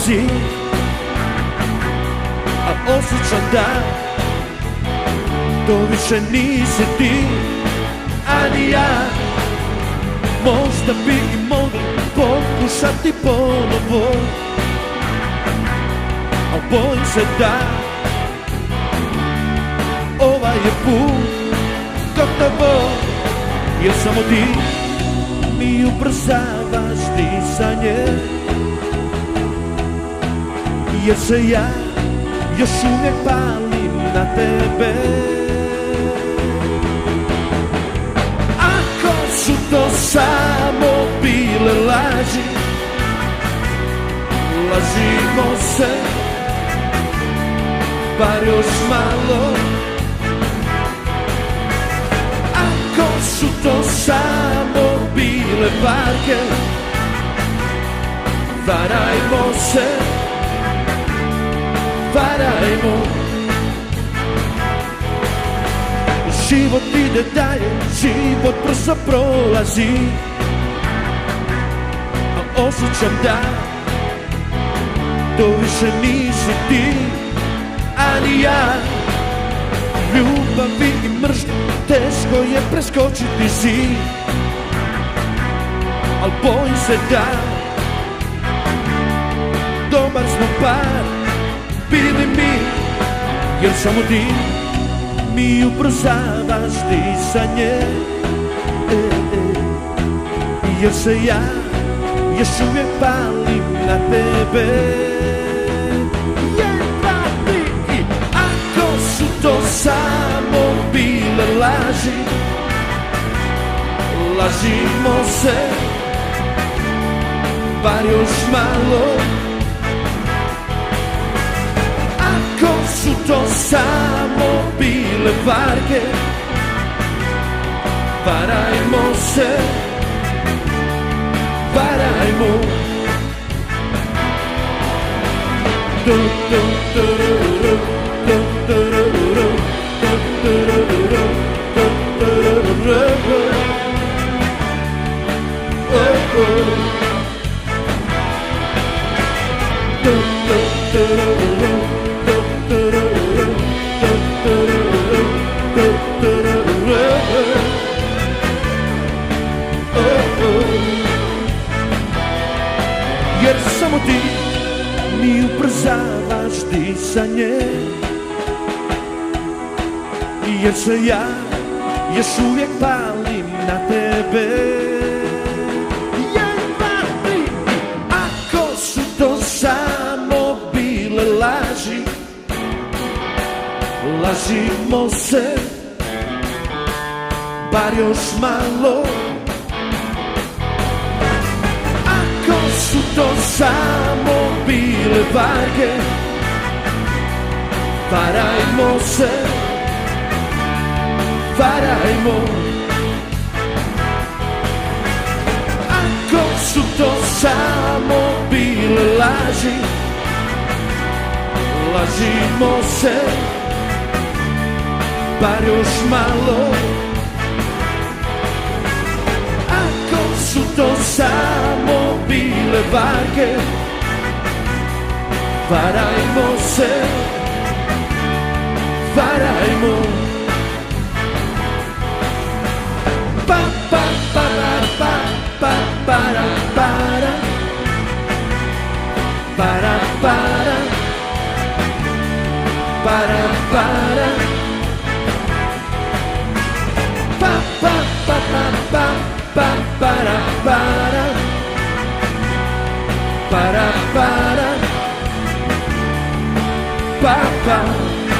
prolazi, a osjećam da to više nisi ti, a ni ja. Možda bi i mogli pokušati ponovo, al bojim se da ovaj je put gotovo, jer samo ti mi ubrzavaš disanje, jer se ja još uvijek palim na tebe. Ako su to samo bile laži, lažimo se bar još malo. Ako su to samo bile varke, varajmo se, varajmo. Život ide dalje, život brzo prolazi, a osjećam da to više nisi ti, a ni ja. Ljubavi i mržnje teško je preskočiti zid, al bojim se da dobar smo par bili mi, jer samo ti mi ubrzavaš disanje, jer se ja još uvijek palim na tebe. Ako su to samo bile laži, lažimo se bar još malo. Ako su to samo bile varke, varajmo se, varajmo. Jer samo ti mi ubrzavaš disanje, jer se ja još uvijek palim na tebe. Ako su to samo bile laži, lažimo se bar još malo. Ako su to samo bile varke, varajmo se, varajmo. Ako su to samo bile laži, lažimo se bar još malo. Ako su to samo bile varke, varajmo se, varajmo. Pa pa para pa pa para para para para para para pa pa pa pa pa para para para para pa pa.